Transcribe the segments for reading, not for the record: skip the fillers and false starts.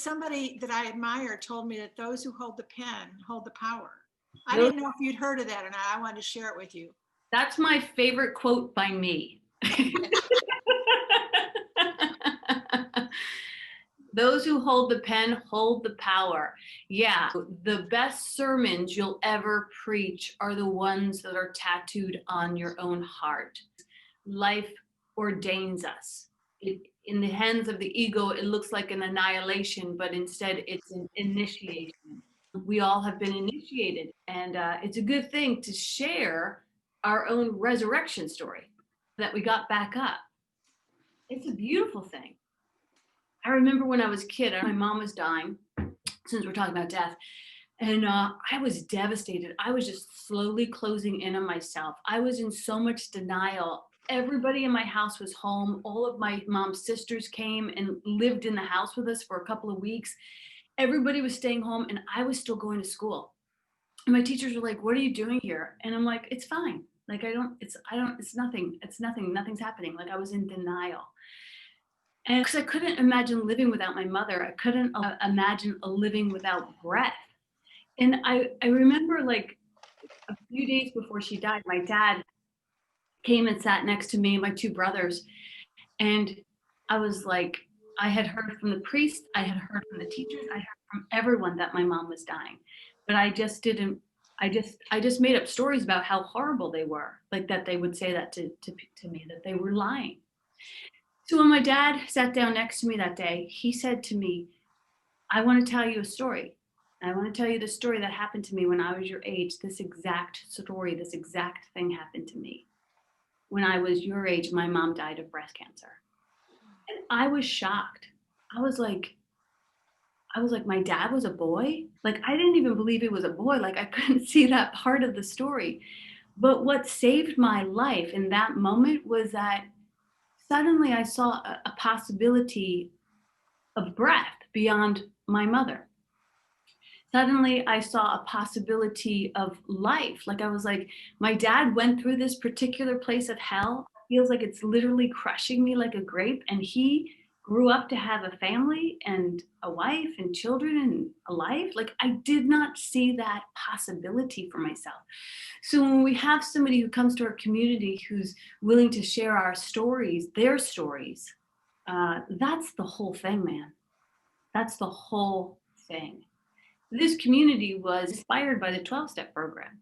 somebody that I admire told me that those who hold the pen hold the power. I Those, didn't know if you'd heard of that or not. I wanted to share it with you. that's my favorite quote by me. Those who hold the pen hold the power. Yeah, the best sermons you'll ever preach are the ones that are tattooed on your own heart. Life ordains us. In the hands of the ego, it looks like an annihilation, but instead it's an initiation. We all have been initiated, and it's a good thing to share our own resurrection story that we got back up. It's a beautiful thing. I remember when I was a kid, my mom was dying, since we're talking about death, and I was devastated. I was just slowly closing in on myself. I was in so much denial. Everybody in my house was home. All of my mom's sisters came and lived in the house with us for a couple of weeks. Everybody was staying home, and I was still going to school. And my teachers were like, "What are you doing here?" And I'm like, "It's fine. Like, it's nothing. It's nothing. Nothing's happening." Like, I was in denial. And because I couldn't imagine living without my mother, I couldn't imagine a living without breath. And I remember like a few days before she died, my dad came and sat next to me and my two brothers. And I was like, I had heard from the priest, I had heard from the teachers, I heard from everyone that my mom was dying. But I just didn't, I just made up stories about how horrible they were. Like that they would say that to me, that they were lying. So when my dad sat down next to me that day, he said to me, "I want to tell you a story. I want to tell you the story that happened to me when I was your age. This exact story, this exact thing happened to me. When I was your age, my mom died of breast cancer." And I was shocked. I was like, my dad was a boy? Like, I didn't even believe it was a boy. Like, I couldn't see that part of the story. But what saved my life in that moment was that suddenly I saw a possibility of breath beyond my mother. Suddenly I saw a possibility of life. Like I was like, my dad went through this particular place of hell. Feels like it's literally crushing me like a grape. And he grew up to have a family and a wife and children and a life. Like I did not see that possibility for myself. So when we have somebody who comes to our community who's willing to share our stories, their stories, that's the whole thing, man. That's the whole thing. This community was inspired by the 12-step program.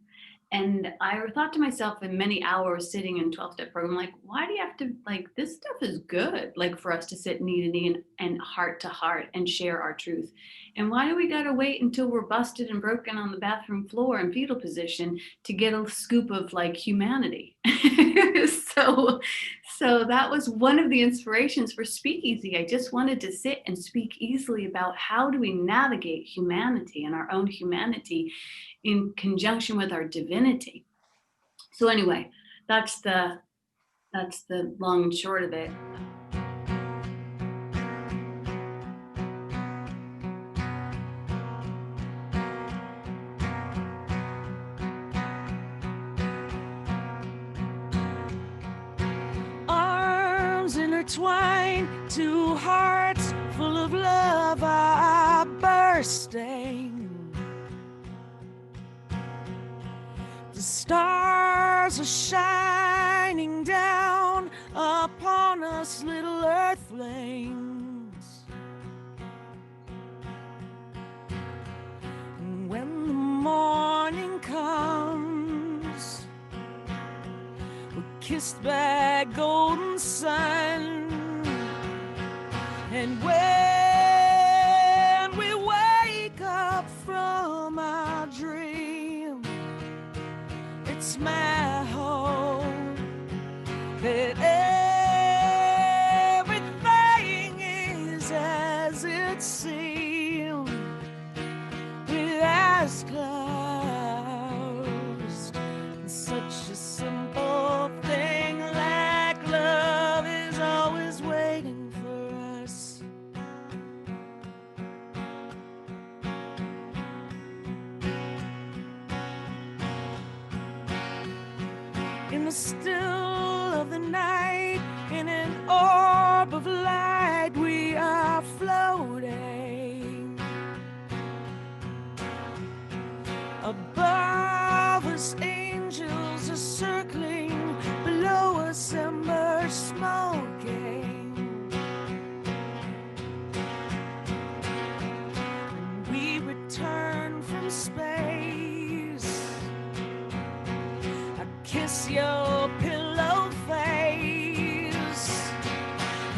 And I thought to myself in many hours sitting in 12-step program, like, why do you have to, like, this stuff is good, like for us to sit knee to knee and heart to heart and share our truth. And why do we got to wait until we're busted and broken on the bathroom floor in fetal position to get a scoop of like humanity? so, so that was one of the inspirations for Speakeasy. I just wanted to sit and speak easily about how do we navigate humanity and our own humanity in conjunction with our divinity. So anyway, that's the long and short of it. Arms intertwined, two hearts full of love are bursting. The stars are shining down upon us, little earthlings. And when the morning comes, we're kissed by golden sun. And when we wake up from our dream, it's my hope that everything is as it seemed, with eyes closed. And such a simple thing like love is always waiting for us. In the still of the night, in an orb of light, we are floating.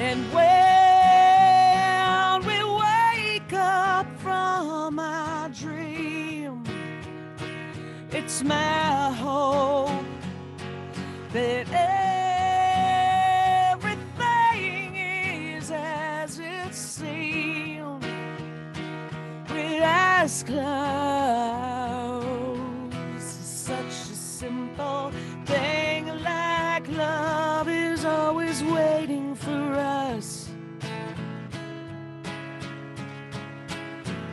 And when we wake up from our dream, it's my hope that everything is as it seems. With eyes closed, such a simple thing like love is always waiting for us,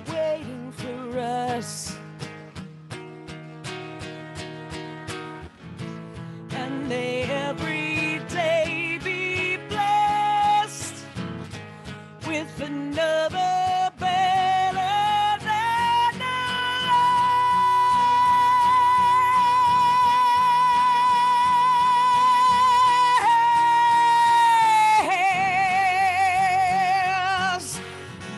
waiting for us. And may every day be blessed with another better than ours.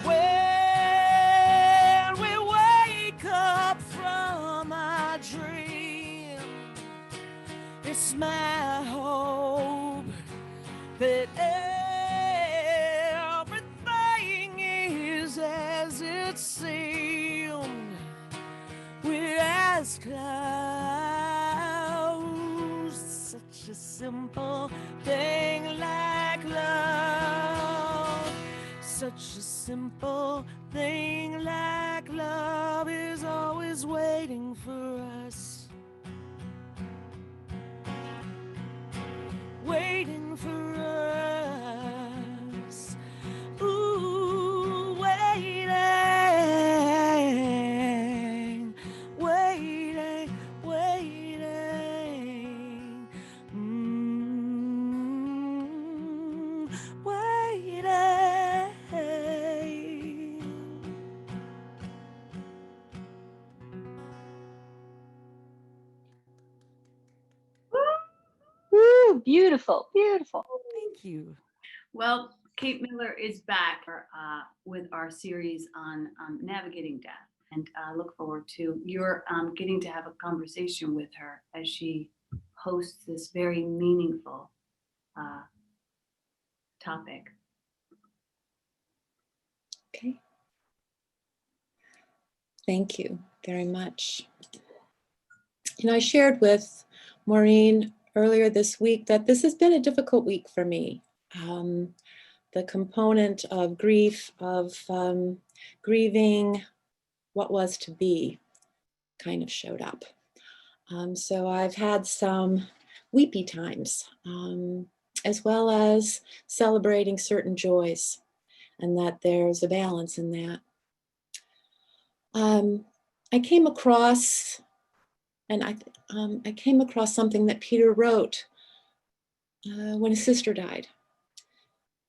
When we wake up from our dream, it's my hope that everything is as it seemed. We're as close, such a simple thing like love. Such a simple thing like love is always waiting for us, waiting for us. Ooh, waiting, waiting, waiting. Waiting. Woo, beautiful, beautiful. Thank you. Well, Kate Miller is back with our series on navigating death, and I look forward to your getting to have a conversation with her as she hosts this very meaningful topic. Okay. Thank you very much. I shared with Maureen earlier this week that this has been a difficult week for me. The component of grief, of grieving what was to be, kind of showed up. So I've had some weepy times, as well as celebrating certain joys, and that there's a balance in that. I came across something that Peter wrote when his sister died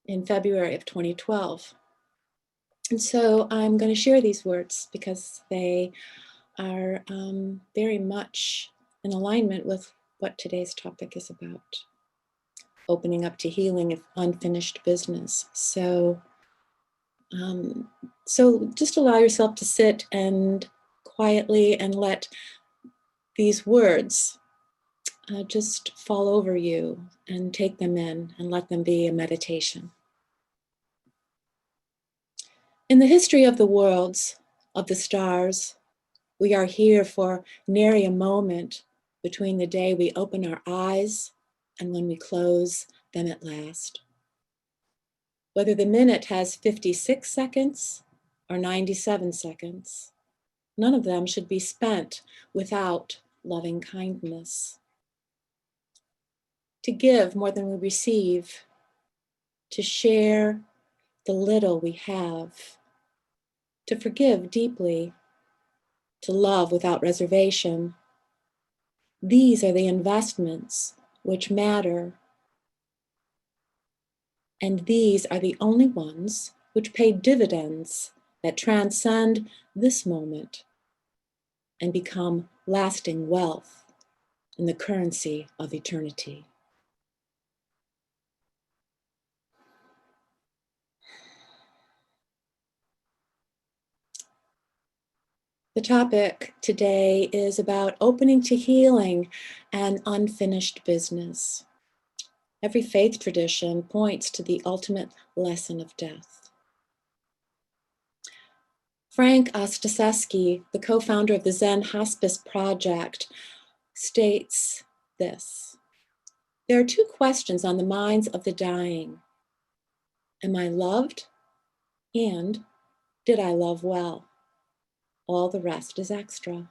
in February of 2012. And so I'm going to share these words because they are very much in alignment with what today's topic is about. Opening up to healing of unfinished business. So just allow yourself to sit and quietly and let these words just fall over you and take them in and let them be a meditation. In the history of the worlds, of the stars, we are here for nary a moment between the day we open our eyes and when we close them at last. Whether the minute has 56 seconds or 97 seconds, none of them should be spent without loving kindness. To give more than we receive, to share the little we have, to forgive deeply, to love without reservation. These are the investments which matter, and these are the only ones which pay dividends that transcend this moment and become lasting wealth in the currency of eternity. The topic today is about opening to healing and unfinished business. Every faith tradition points to the ultimate lesson of death. Frank Ostaseski, the co-founder of the Zen Hospice Project, states this: there are two questions on the minds of the dying. Am I loved? And did I love well? All the rest is extra.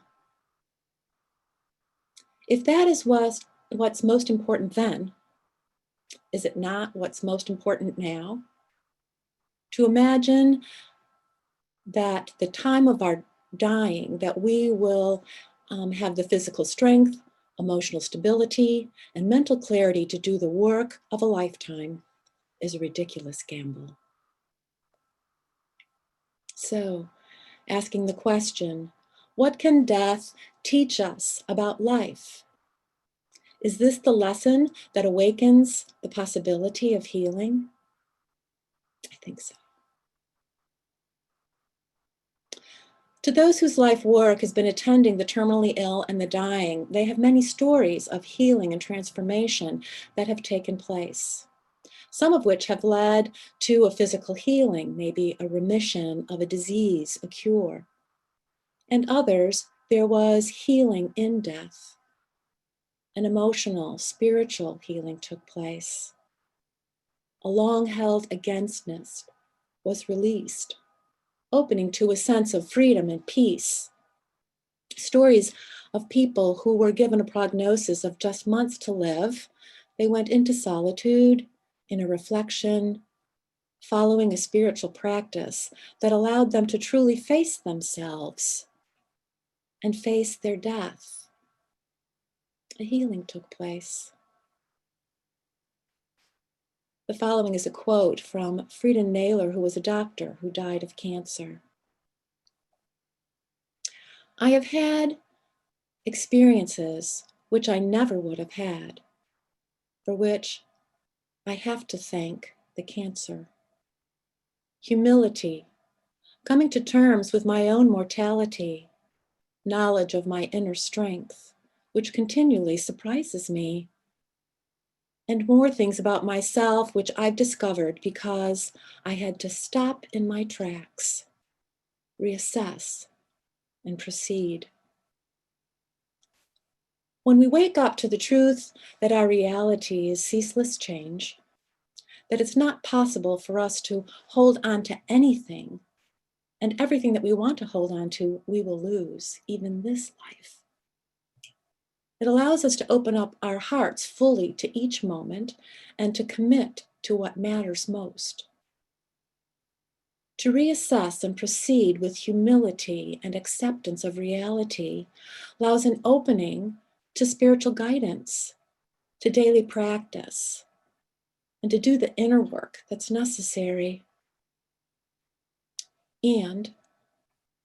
If that is what's most important then, is it not what's most important now? To imagine that the time of our dying, that we will have the physical strength, emotional stability, and mental clarity to do the work of a lifetime is a ridiculous gamble. So, asking the question, what can death teach us about life? Is this the lesson that awakens the possibility of healing? I think so. To those whose life work has been attending the terminally ill and the dying, they have many stories of healing and transformation that have taken place. Some of which have led to a physical healing, maybe a remission of a disease, a cure. And others, there was healing in death. An emotional, spiritual healing took place. A long-held againstness was released, opening to a sense of freedom and peace. Stories of people who were given a prognosis of just months to live. They went into solitude, in a reflection, following a spiritual practice that allowed them to truly face themselves and face their death. A healing took place. The following is a quote from Frida Naylor, who was a doctor who died of cancer. I have had experiences which I never would have had, for which I have to thank the cancer. Humility, coming to terms with my own mortality, knowledge of my inner strength, which continually surprises me, and more things about myself which I've discovered because I had to stop in my tracks, reassess, and proceed. When we wake up to the truth that our reality is ceaseless change, that it's not possible for us to hold on to anything, and everything that we want to hold on to, we will lose, even this life. It allows us to open up our hearts fully to each moment and to commit to what matters most. To reassess and proceed with humility and acceptance of reality allows an opening to spiritual guidance, to daily practice, and to do the inner work that's necessary. And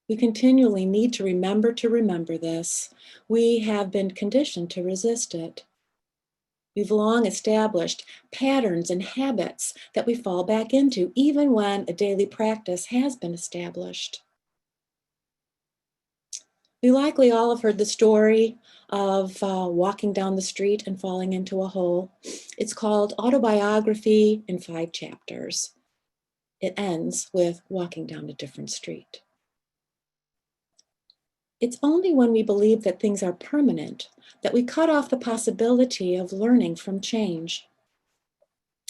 we continually need to remember this. We have been conditioned to resist it. We've long established patterns and habits that we fall back into, even when a daily practice has been established. We likely all have heard the story of walking down the street and falling into a hole. It's called Autobiography in 5 chapters. It ends with walking down a different street. It's only when we believe that things are permanent that we cut off the possibility of learning from change.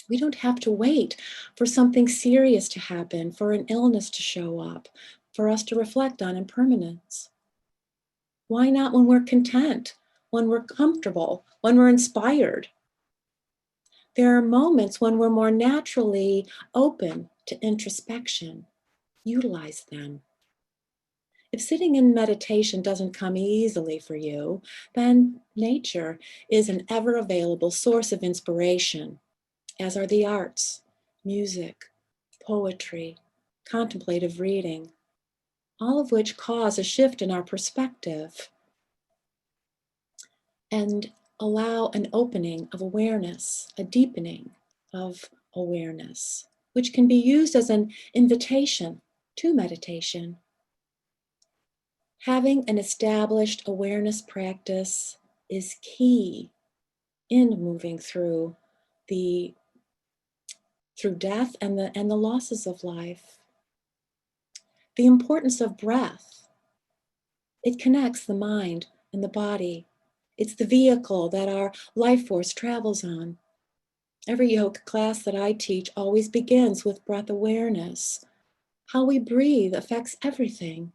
We don't have to wait for something serious to happen, for an illness to show up, for us to reflect on impermanence. Why not when we're content, when we're comfortable, when we're inspired? There are moments when we're more naturally open to introspection. Utilize them. If sitting in meditation doesn't come easily for you, then nature is an ever-available source of inspiration, as are the arts, music, poetry, contemplative reading, all of which cause a shift in our perspective and allow an opening of awareness, a deepening of awareness, which can be used as an invitation to meditation. Having an established awareness practice is key in moving through through death and the losses of life. The importance of breath. It connects the mind and the body. It's the vehicle that our life force travels on. Every yoga class that I teach always begins with breath awareness. How we breathe affects everything.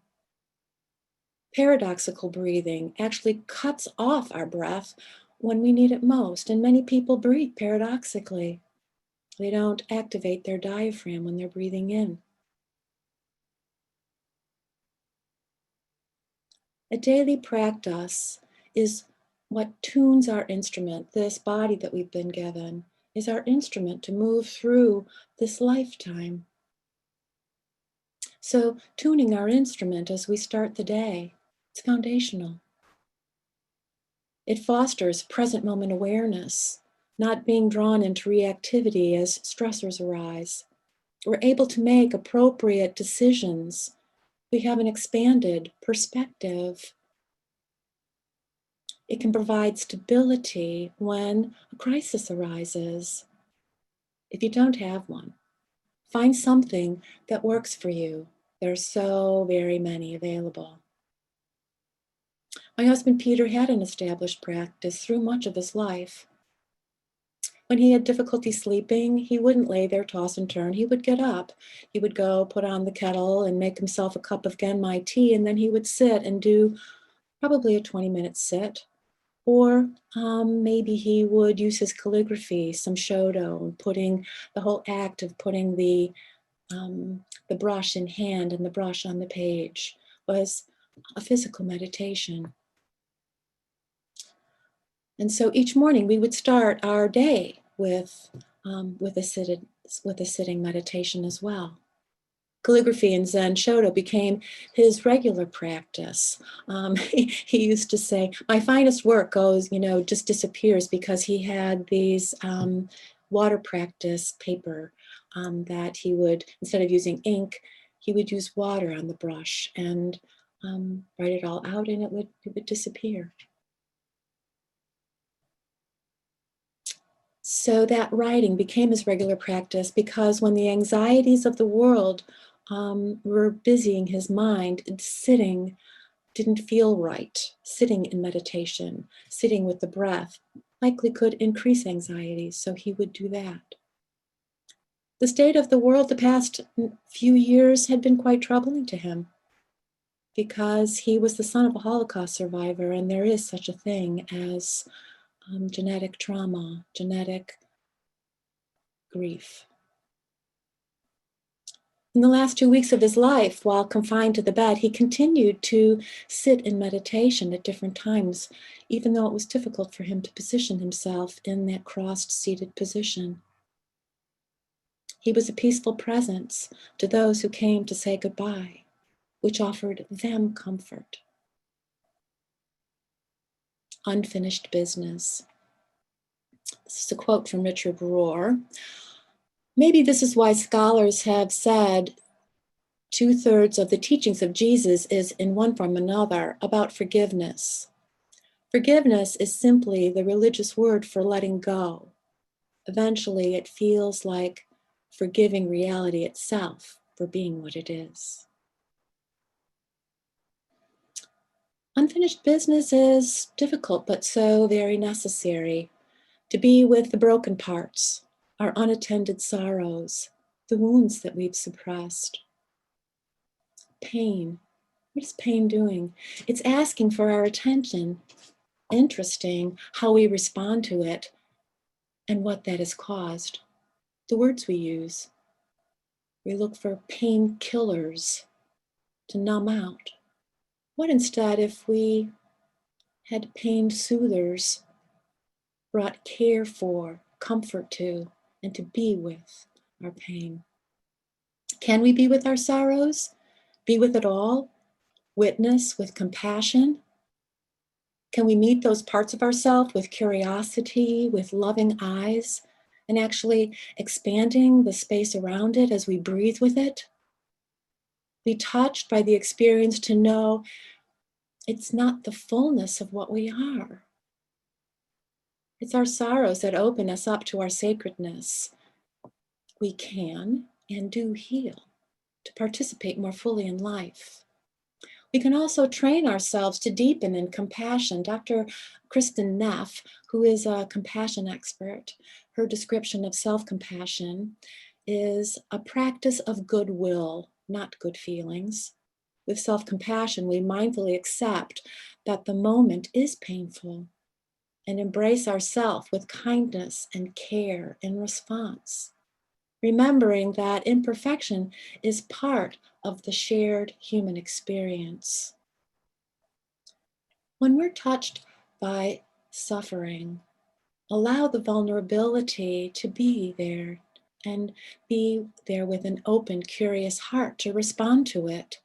Paradoxical breathing actually cuts off our breath when we need it most, and many people breathe paradoxically. They don't activate their diaphragm when they're breathing in. A daily practice is what tunes our instrument. This body that we've been given is our instrument to move through this lifetime. So tuning our instrument as we start the day, it's foundational. It fosters present moment awareness, not being drawn into reactivity as stressors arise. We're able to make appropriate decisions. We have an expanded perspective. It can provide stability when a crisis arises. If you don't have one, find something that works for you. There are so very many available. My husband Peter had an established practice through much of his life. When he had difficulty sleeping, he wouldn't lay there, toss and turn. He would get up. He would go put on the kettle and make himself a cup of Genmai tea, and then he would sit and do probably a 20-minute sit. Or maybe he would use his calligraphy, some shodo, putting the whole act of putting the brush in hand and the brush on the page was a physical meditation. And so each morning we would start our day with a sitting meditation as well. Calligraphy and Zen Shodo became his regular practice. He used to say, my finest work goes, just disappears, because he had these water practice paper that he would, instead of using ink, he would use water on the brush and write it all out, and it would disappear. So that writing became his regular practice, because when the anxieties of the world were busying his mind, sitting didn't feel right. Sitting in meditation, sitting with the breath, likely could increase anxieties, so he would do that. The state of the world the past few years had been quite troubling to him, because he was the son of a Holocaust survivor, and there is such a thing as genetic trauma, genetic grief. In the last 2 weeks of his life, while confined to the bed, he continued to sit in meditation at different times, even though it was difficult for him to position himself in that crossed seated position. He was a peaceful presence to those who came to say goodbye, which offered them comfort. Unfinished business. This is a quote from Richard Rohr. Maybe this is why scholars have said 2/3 of the teachings of Jesus is, in one form or another, about forgiveness. Forgiveness is simply the religious word for letting go. Eventually, it feels like forgiving reality itself for being what it is. Unfinished business is difficult, but so very necessary. To be with the broken parts, our unattended sorrows, the wounds that we've suppressed. Pain. What is pain doing? It's asking for our attention. Interesting how we respond to it and what that has caused. The words we use. We look for painkillers to numb out. What instead if we had pain soothers, brought care for, comfort to, and to be with our pain? Can we be with our sorrows? Be with it all? Witness with compassion? Can we meet those parts of ourselves with curiosity, with loving eyes, and actually expanding the space around it as we breathe with it? Be touched by the experience to know it's not the fullness of what we are. It's our sorrows that open us up to our sacredness. We can and do heal to participate more fully in life. We can also train ourselves to deepen in compassion. Dr. Kristen Neff, who is a compassion expert, her description of self-compassion is a practice of goodwill, not good feelings. With self-compassion, we mindfully accept that the moment is painful and embrace ourself with kindness and care in response, remembering that imperfection is part of the shared human experience. When we're touched by suffering, allow the vulnerability to be there and be there with an open, curious heart to respond to it.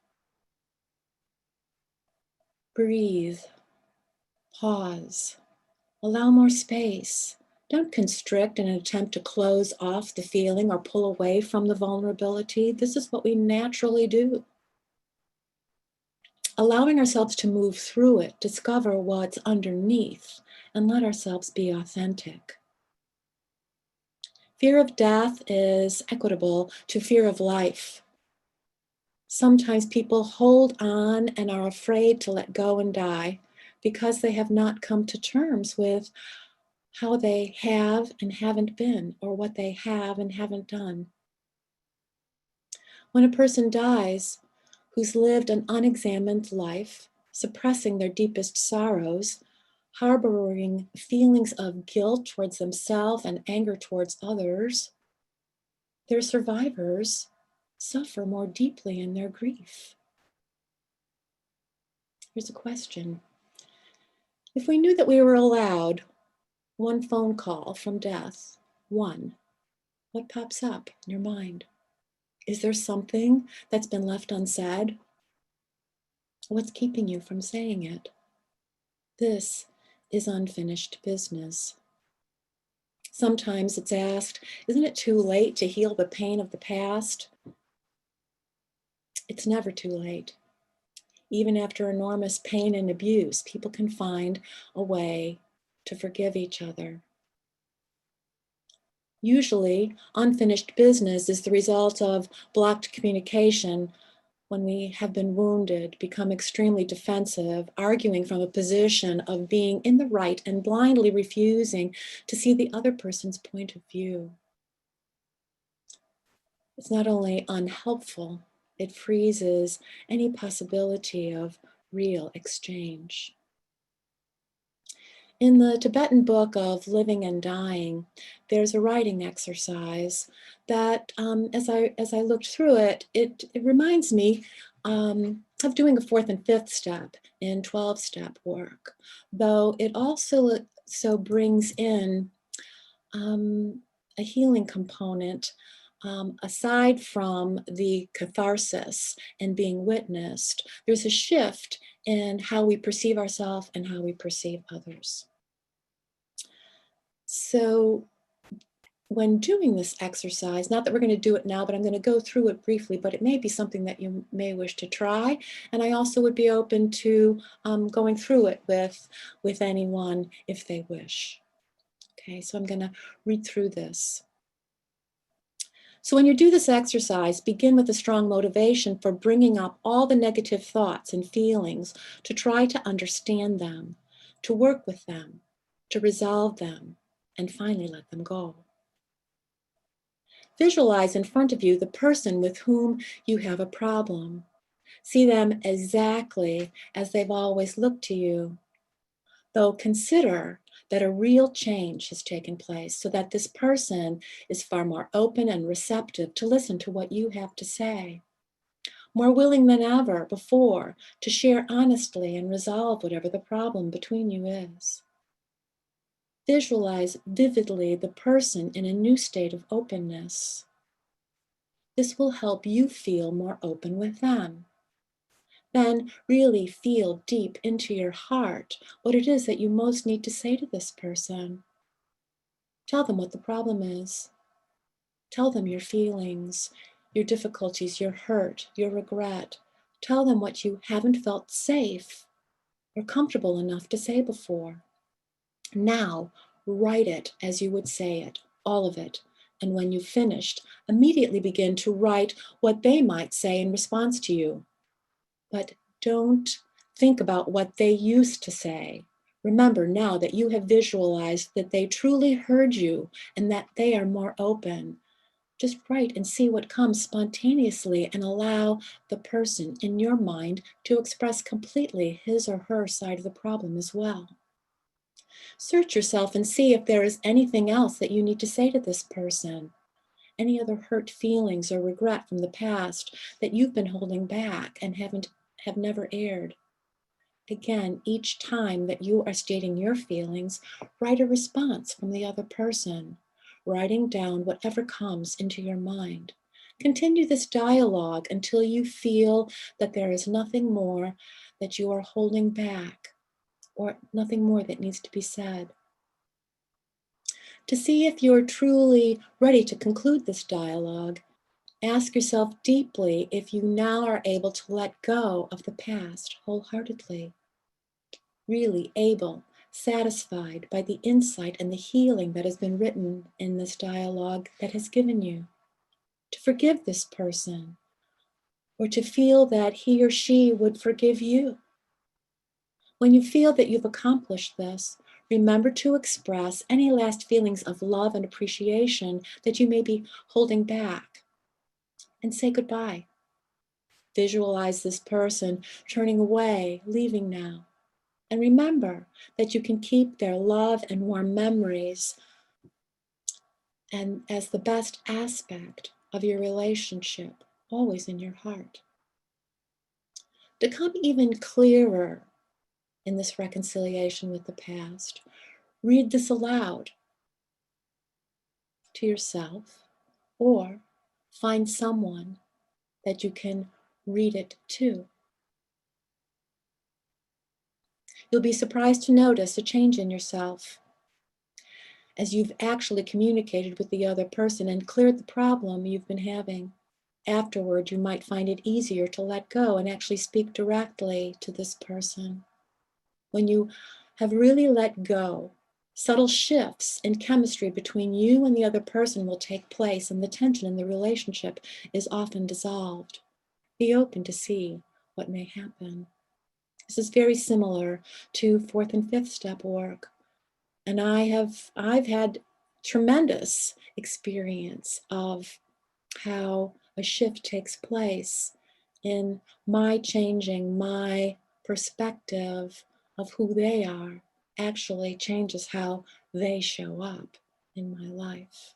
Breathe, pause, allow more space. Don't constrict in an attempt to close off the feeling or pull away from the vulnerability. This is what we naturally do. Allowing ourselves to move through it, discover what's underneath, and let ourselves be authentic. Fear of death is equitable to fear of life. Sometimes people hold on and are afraid to let go and die because they have not come to terms with how they have and haven't been, or what they have and haven't done. When a person dies who's lived an unexamined life, suppressing their deepest sorrows, harboring feelings of guilt towards themselves and anger towards others, their survivors suffer more deeply in their grief. Here's a question. If we knew that we were allowed one phone call from death, one, what pops up in your mind? Is there something that's been left unsaid? What's keeping you from saying it? This is unfinished business. Sometimes it's asked, isn't it too late to heal the pain of the past? It's never too late. Even after enormous pain and abuse, people can find a way to forgive each other. Usually, unfinished business is the result of blocked communication when we have been wounded, become extremely defensive, arguing from a position of being in the right and blindly refusing to see the other person's point of view. It's not only unhelpful, it freezes any possibility of real exchange. In the Tibetan book of Living and Dying, there's a writing exercise that, as I looked through it, it reminds me of doing a 4th and 5th step in 12-step work, though it also brings in a healing component aside from the catharsis and being witnessed. There's a shift in how we perceive ourselves and how we perceive others. So when doing this exercise, not that we're going to do it now, but I'm going to go through it briefly, but it may be something that you may wish to try. And I also would be open to going through it with anyone if they wish. Okay, so I'm going to read through this. So when you do this exercise, begin with a strong motivation for bringing up all the negative thoughts and feelings to try to understand them, to work with them, to resolve them, and finally let them go. Visualize in front of you the person with whom you have a problem. See them exactly as they've always looked to you, though consider that a real change has taken place so that this person is far more open and receptive to listen to what you have to say, more willing than ever before to share honestly and resolve whatever the problem between you is. Visualize vividly the person in a new state of openness. This will help you feel more open with them. Then really feel deep into your heart what it is that you most need to say to this person. Tell them what the problem is. Tell them your feelings, your difficulties, your hurt, your regret. Tell them what you haven't felt safe or comfortable enough to say before. Now, write it as you would say it, all of it. And when you've finished, immediately begin to write what they might say in response to you. But don't think about what they used to say. Remember now that you have visualized that they truly heard you and that they are more open. Just write and see what comes spontaneously and allow the person in your mind to express completely his or her side of the problem as well. Search yourself and see if there is anything else that you need to say to this person. Any other hurt feelings or regret from the past that you've been holding back and have never aired. Again, each time that you are stating your feelings, write a response from the other person, writing down whatever comes into your mind. Continue this dialogue until you feel that there is nothing more that you are holding back or nothing more that needs to be said. To see if you're truly ready to conclude this dialogue, ask yourself deeply if you now are able to let go of the past wholeheartedly. Really able, satisfied by the insight and the healing that has been written in this dialogue that has given you. To forgive this person, or to feel that he or she would forgive you. When you feel that you've accomplished this, remember to express any last feelings of love and appreciation that you may be holding back, and say goodbye. Visualize this person turning away, leaving now. And remember that you can keep their love and warm memories and as the best aspect of your relationship, always in your heart. To come even clearer in this reconciliation with the past, read this aloud to yourself or find someone that you can read it to. You'll be surprised to notice a change in yourself as you've actually communicated with the other person and cleared the problem you've been having. Afterward, you might find it easier to let go and actually speak directly to this person. When you have really let go, subtle shifts in chemistry between you and the other person will take place, and the tension in the relationship is often dissolved. Be open to see what may happen. This is very similar to fourth and fifth step work. And I've had tremendous experience of how a shift takes place in my changing my perspective of who they are actually changes how they show up in my life.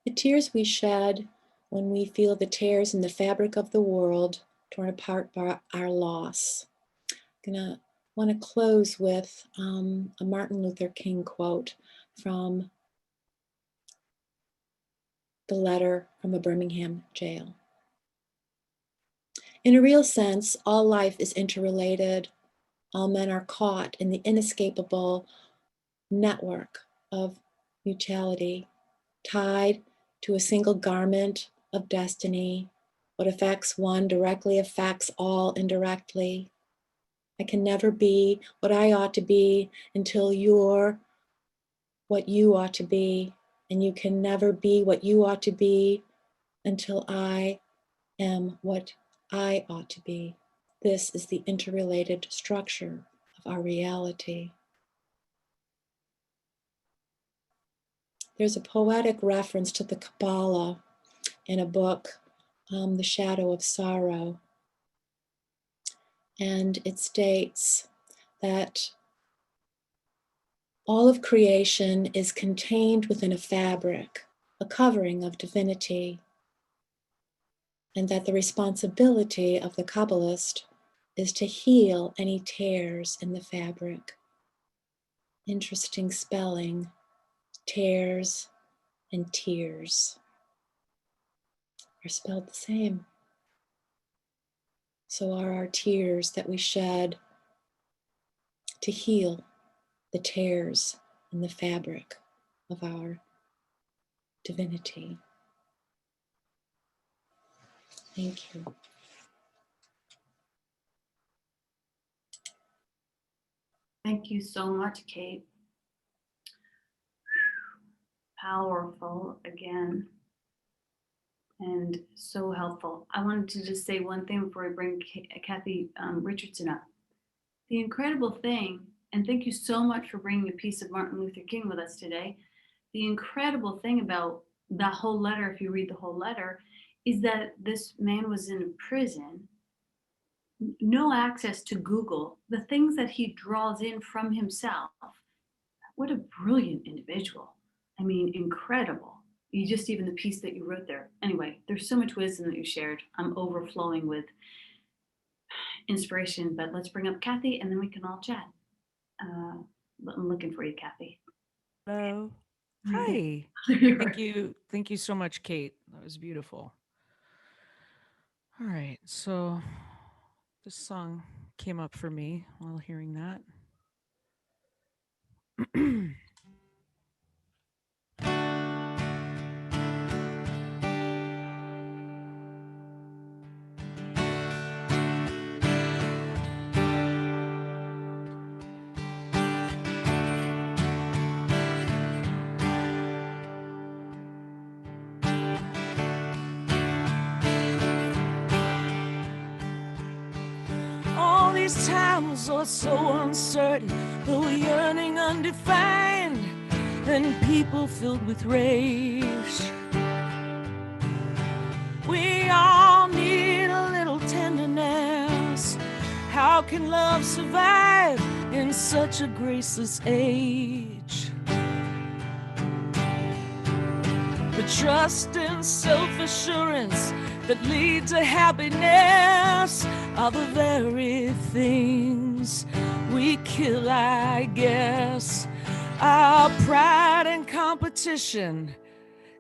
The tears we shed when we feel the tears in the fabric of the world torn apart by our loss. I'm gonna want to close with a Martin Luther King quote from the letter from a Birmingham jail. In a real sense, all life is interrelated. All men are caught in the inescapable network of mutuality, tied to a single garment of destiny. What affects one directly affects all indirectly. I can never be what I ought to be until you're what you ought to be, and you can never be what you ought to be until I am what I ought to be. This is the interrelated structure of our reality. There's a poetic reference to the Kabbalah in a book, The Shadow of Sorrow. And it states that all of creation is contained within a fabric, a covering of divinity, and that the responsibility of the Kabbalist is to heal any tears in the fabric. Interesting spelling, tears and tears are spelled the same. So are our tears that we shed to heal the tears in the fabric of our divinity. Thank you. Thank you so much, Kate. Powerful again, and so helpful. I wanted to just say one thing before I bring Kathy Richardson up. The incredible thing, and thank you so much for bringing a piece of Martin Luther King with us today. The incredible thing about that whole letter, if you read the whole letter, is that this man was in prison, no access to Google, the things that he draws in from himself. What a brilliant individual. I mean, incredible. You just, even the piece that you wrote there. Anyway, there's so much wisdom that you shared. I'm overflowing with inspiration, but let's bring up Kathy and then we can all chat. I'm looking for you, Kathy. Hello. Hi. Thank Thank you so much, Kate. That was beautiful. All right. So this song came up for me while hearing that. All these times are so uncertain, though yearning undefined, and people filled with rage. We all need a little tenderness. How can love survive in such a graceless age? The trust and self-assurance that lead to happiness are the very things we kill, I guess. Our pride and competition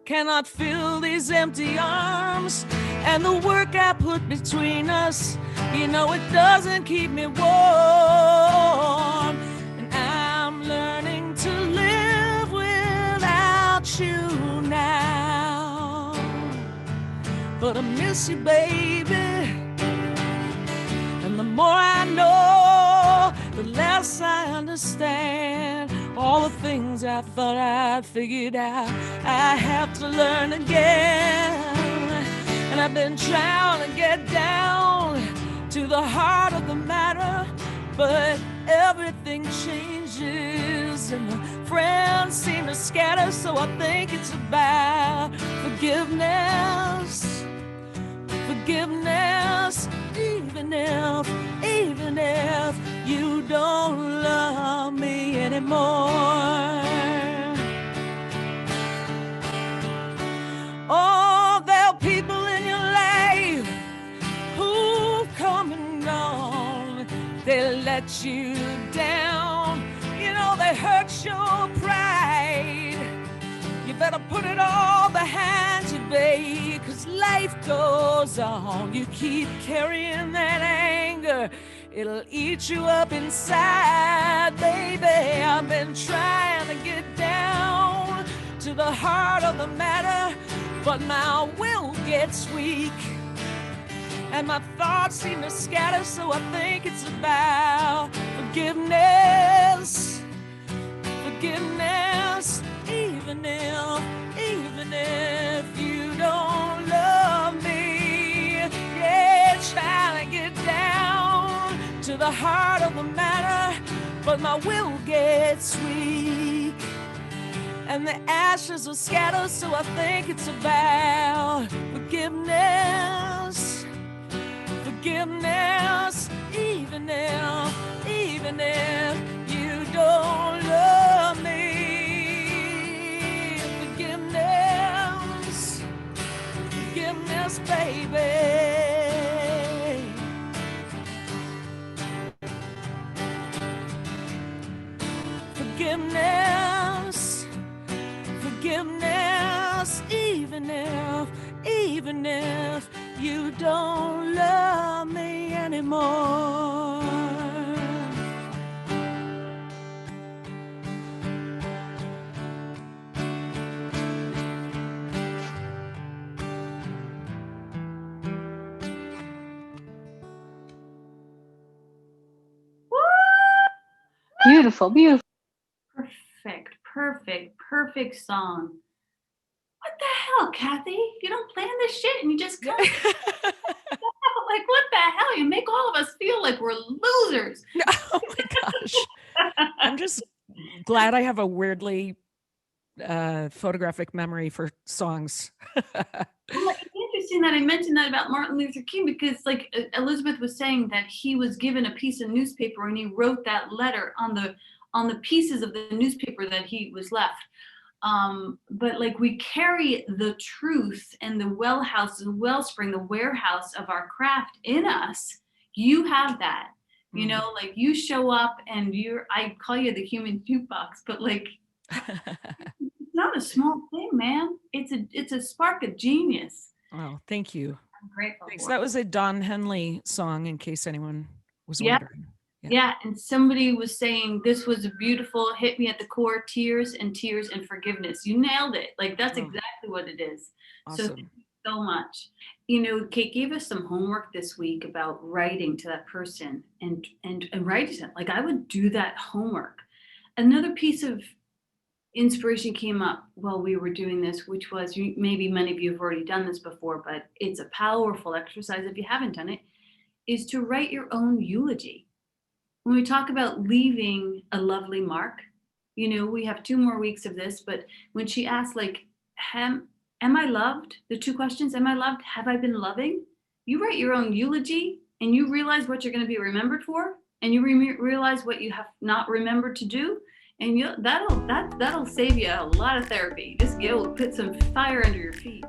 cannot fill these empty arms, and the work I put between us, you know, it doesn't keep me warm. And I'm learning to live without you now, but I miss you, baby. And the more I know, the less I understand all the things I thought I'd figured out. I have to learn again. And I've been trying to get down to the heart of the matter, but everything changes and the friends seem to scatter. So I think it's about forgiveness. Forgiveness, even if you don't love me anymore. Oh, there are people in your life who've come and gone. They let you down. You know, they hurt your pride. You better put it all behind you, babe, 'cause life goes on. You keep carrying that anger, it'll eat you up inside, baby. I've been trying to get down to the heart of the matter, but my will gets weak and my thoughts seem to scatter. So I think it's about forgiveness. Forgiveness, even if you don't love me. Yeah, trying to get down to the heart of the matter, but my will gets weak and the ashes will scatter. So I think it's about forgiveness. Forgiveness, even if you don't love me. Forgiveness, baby. Forgiveness, even if you don't love me anymore. Beautiful, beautiful. Perfect song. What the hell, Kathy? You don't plan this shit and you just come. Like, what the hell? You make all of us feel like we're losers. Oh my gosh. I'm just glad I have a weirdly photographic memory for songs. Well, it's interesting that I mentioned that about Martin Luther King because, like Elizabeth was saying, that he was given a piece of newspaper and he wrote that letter on the pieces of the newspaper that he was left. But like we carry the truth and the wellspring, the warehouse of our craft in us. You have that, you know, like you show up and I call you the human jukebox, but like it's not a small thing, man. It's a spark of genius. Oh, thank you. I'm grateful. Thanks. For That it. was a Don Henley song, in case anyone was Yep. wondering. Yeah, and somebody was saying this was a beautiful, hit me at the core, tears and forgiveness. You nailed it. Like that's Oh. exactly what it is. So Awesome. thank you so much. You know, Kate gave us some homework this week about writing to that person and writing to them. Like I would do that homework. Another piece of inspiration came up while we were doing this, which was maybe many of you have already done this before, but it's a powerful exercise if you haven't done it, is to write your own eulogy. When we talk about leaving a lovely mark, you know, we have 2 more weeks of this, but when she asked, like, am I loved? The 2 questions, am I loved? Have I been loving? You write your own eulogy and you realize what you're going to be remembered for, and you realize what you have not remembered to do. And that'll save you a lot of therapy. Just put some fire under your feet.